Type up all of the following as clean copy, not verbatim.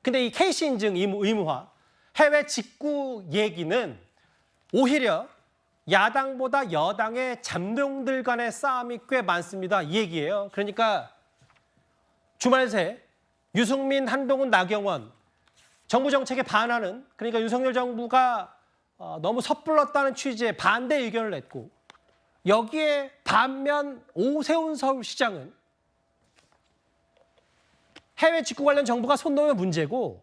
근데 이 KC 인증 의무화, 해외 직구 얘기는 오히려 야당보다 여당의 잠룡들 간의 싸움이 꽤 많습니다. 이 얘기예요. 그러니까 주말 새 유승민, 한동훈, 나경원 정부 정책에 반하는, 그러니까 윤석열 정부가 너무 섣불렀다는 취지의 반대 의견을 냈고, 여기에 반면 오세훈 서울시장은 해외 직구 관련 정부가 손 놓으면 문제고,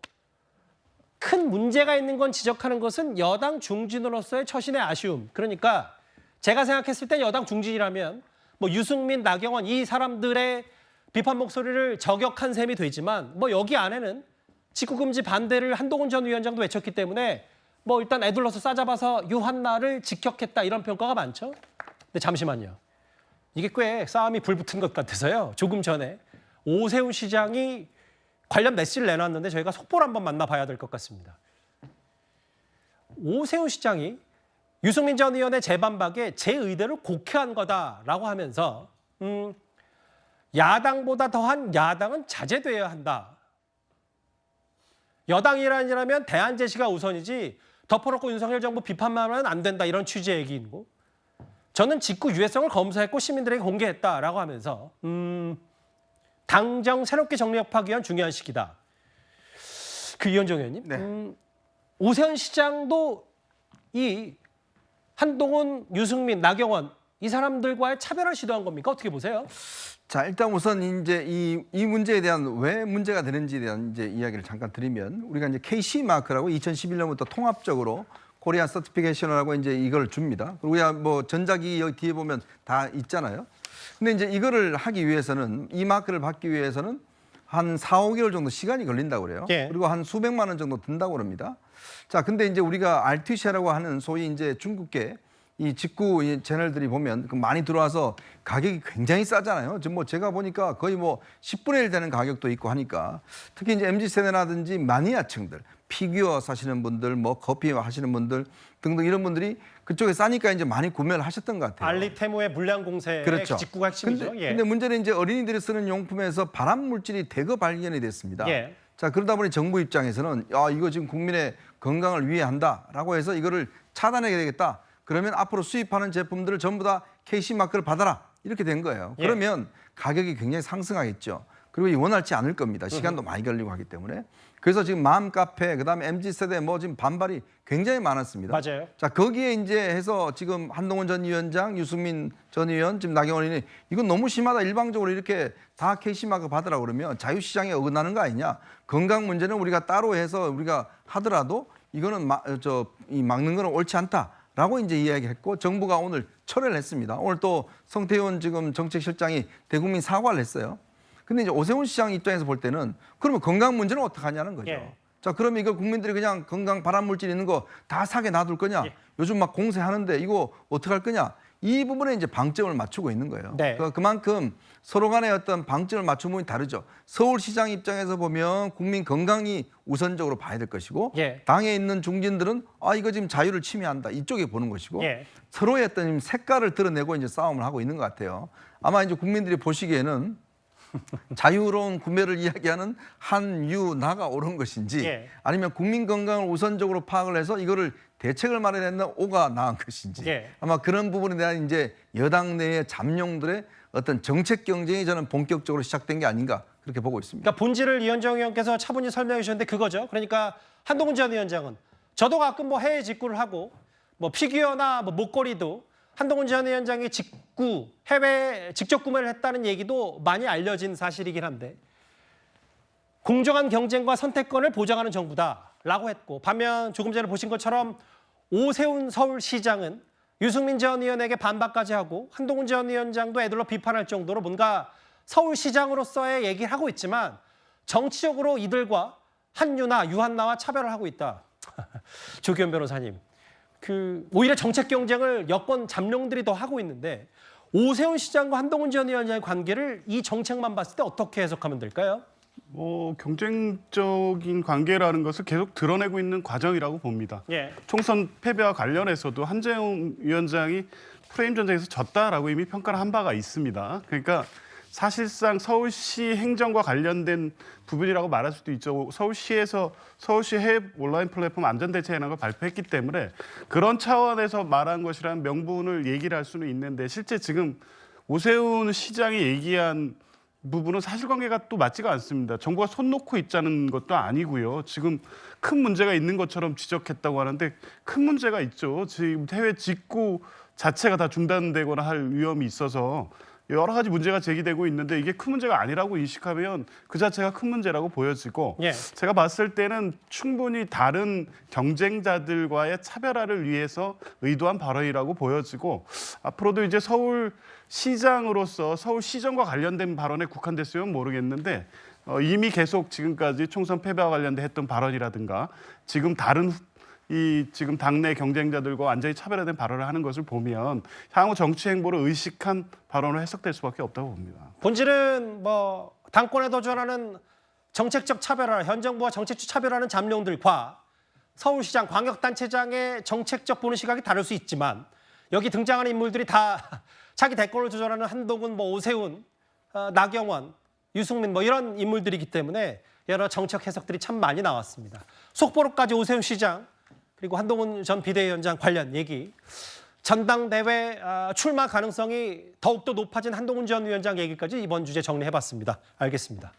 큰 문제가 있는 건 지적하는 것은 여당 중진으로서의 처신의 아쉬움. 그러니까 제가 생각했을 때 여당 중진이라면 뭐 유승민, 나경원 이 사람들의 비판 목소리를 저격한 셈이 되지만, 뭐 여기 안에는 직구금지 반대를 한동훈 전 위원장도 외쳤기 때문에 뭐 일단 애둘러서 싸잡아서 유한나를 직격했다, 이런 평가가 많죠. 근데 잠시만요. 이게 꽤 싸움이 불붙은 것 같아서요. 조금 전에 오세훈 시장이 관련 메시지를 내놨는데 저희가 속보를 한번 만나봐야 될 것 같습니다. 오세훈 시장이 유승민 전 의원의 재반박에 제 의대를 곡해한 거다라고 하면서 야당보다 더한 야당은 자제돼야 한다. 여당이라면 대안 제시가 우선이지 덮어놓고 윤석열 정부 비판만 하면 안 된다, 이런 취지의 얘기이고, 저는 직구 유해성을 검사했고 시민들에게 공개했다라고 하면서 당정 새롭게 정력하기 위한 중요한 시기다. 그 이현정 의원님, 네. 오세훈 시장도 이 한동훈, 유승민, 나경원 이 사람들과의 차별을 시도한 겁니까? 어떻게 보세요? 자, 일단 우선 이제 이 문제에 대한 왜 문제가 되는지에 대한 이제 이야기를 잠깐 드리면, 우리가 이제 KC 마크라고 2011년부터 통합적으로 코리아 서티피케이션이라고 이제 이걸 줍니다. 그리고 우리가 뭐 전자기 여기 뒤에 보면 다 있잖아요. 근데 이제 이거를 하기 위해서는, 이 마크를 받기 위해서는 한 4, 5개월 정도 시간이 걸린다고 그래요. 예. 그리고 한 수백만 원 정도 든다고 그럽니다. 자, 근데 이제 우리가 RTC라고 하는 소위 이제 중국계 이 직구 이 채널들이 보면 많이 들어와서 가격이 굉장히 싸잖아요. 지금 뭐 제가 보니까 거의 뭐 10분의 1 되는 가격도 있고 하니까, 특히 이제 MZ세대라든지 마니아층들, 피규어 사시는 분들, 뭐 커피 하시는 분들 등등 이런 분들이 그쪽에 싸니까 이제 많이 구매를 하셨던 것 같아요. 알리테모의 물량 공세의 그렇죠. 직구가 핵심이죠. 근데 문제는 이제 어린이들이 쓰는 용품에서 발암 물질이 대거 발견이 됐습니다. 예. 자, 그러다 보니 정부 입장에서는 이거 지금 국민의 건강을 위해 한다라고 해서 이거를 차단해야 되겠다. 그러면 앞으로 수입하는 제품들을 전부 다 KC 마크를 받아라, 이렇게 된 거예요. 예. 그러면 가격이 굉장히 상승하겠죠. 그리고 원활치 않을 겁니다. 시간도 많이 걸리고 하기 때문에. 그래서 지금 맘카페, 그다음에 MZ세대 뭐 지금 반발이 굉장히 많았습니다. 맞아요. 자, 거기에 이제 해서 지금 한동훈 전 위원장, 유승민 전 의원, 지금 나경원 의원이 이건 너무 심하다, 일방적으로 이렇게 다 KC 마크 받으라 그러면 자유시장에 어긋나는 거 아니냐. 건강 문제는 우리가 따로 해서 우리가 하더라도 이거는 막는 거는 옳지 않다. 라고 이제 이야기했고, 정부가 오늘 철회를 했습니다. 오늘 또 성태훈 지금 정책실장이 대국민 사과를 했어요. 근데 이제 오세훈 시장 입장에서 볼 때는 그러면 건강 문제는 어떡하냐는 거죠. 예. 자, 그러면 이거 국민들이 그냥 건강 발암물질 있는 거 다 사게 놔둘 거냐? 예. 요즘 막 공세하는데 이거 어떡할 거냐? 이 부분에 이제 방점을 맞추고 있는 거예요. 네. 그만큼 서로 간의 어떤 방점을 맞춘 부분이 다르죠. 서울시장 입장에서 보면 국민 건강이 우선적으로 봐야 될 것이고, 예. 당에 있는 중진들은 이거 지금 자유를 침해한다, 이쪽에 보는 것이고, 예. 서로의 어떤 색깔을 드러내고 이제 싸움을 하고 있는 것 같아요. 아마 이제 국민들이 보시기에는 자유로운 구매를 이야기하는 한유나가 옳은 것인지, 예. 아니면 국민 건강을 우선적으로 파악을 해서 이거를 대책을 마련했는 오가 나은 것인지, 예. 아마 그런 부분에 대한 이제 여당 내의 잠룡들의 어떤 정책 경쟁이 저는 본격적으로 시작된 게 아닌가, 그렇게 보고 있습니다. 그러니까 본질을 이현정 의원께서 차분히 설명해 주셨는데 그거죠. 그러니까 한동훈 전 위원장은 저도 가끔 뭐 해외 직구를 하고 뭐 피규어나 뭐 목걸이도 한동훈 전 위원장이 직구, 해외 직접 구매를 했다는 얘기도 많이 알려진 사실이긴 한데, 공정한 경쟁과 선택권을 보장하는 정부다라고 했고, 반면 조금 전에 보신 것처럼 오세훈 서울시장은 유승민 전 의원에게 반박까지 하고 한동훈 전 위원장도 애들로 비판할 정도로 뭔가 서울시장으로서의 얘기를 하고 있지만 정치적으로 이들과 한유나 유한나와 차별을 하고 있다. 조기현 변호사님, 오히려 정책 경쟁을 여권 잠룡들이 더 하고 있는데 오세훈 시장과 한동훈 전 위원장의 관계를 이 정책만 봤을 때 어떻게 해석하면 될까요? 경쟁적인 관계라는 것을 계속 드러내고 있는 과정이라고 봅니다. 예. 총선 패배와 관련해서도 한재웅 위원장이 프레임 전쟁에서 졌다라고 이미 평가를 한 바가 있습니다. 그러니까 사실상 서울시 행정과 관련된 부분이라고 말할 수도 있죠. 서울시에서 서울시 해외 온라인 플랫폼 안전대책이라는 걸 발표했기 때문에 그런 차원에서 말한 것이라는 명분을 얘기를 할 수는 있는데 실제 지금 오세훈 시장이 얘기한 부분은 사실관계가 또 맞지가 않습니다. 정부가 손 놓고 있자는 것도 아니고요. 지금 큰 문제가 있는 것처럼 지적했다고 하는데 큰 문제가 있죠. 지금 해외 직구 자체가 다 중단되거나 할 위험이 있어서 여러 가지 문제가 제기되고 있는데 이게 큰 문제가 아니라고 인식하면 그 자체가 큰 문제라고 보여지고 예. 제가 봤을 때는 충분히 다른 경쟁자들과의 차별화를 위해서 의도한 발언이라고 보여지고 앞으로도 이제 서울시장으로서 서울시정과 관련된 발언에 국한됐으면 모르겠는데 이미 계속 지금까지 총선 패배와 관련돼 했던 발언이라든가 지금 다른 지금 당내 경쟁자들과 완전히 차별화된 발언을 하는 것을 보면 향후 정치 행보를 의식한 발언으로 해석될 수밖에 없다고 봅니다. 본질은 뭐 당권에 도전하는 정책적 차별화, 현 정부와 정책적 차별화하는 잠룡들과 서울시장 광역단체장의 정책적 보는 시각이 다를 수 있지만 여기 등장하는 인물들이 다 자기 대권을 도전하는 한동훈, 뭐 오세훈, 나경원, 유승민 뭐 이런 인물들이기 때문에 여러 정책 해석들이 참 많이 나왔습니다. 속보로까지 오세훈 시장 그리고 한동훈 전 비대위원장 관련 얘기, 전당대회 출마 가능성이 더욱더 높아진 한동훈 전 위원장 얘기까지 이번 주제 정리해봤습니다. 알겠습니다.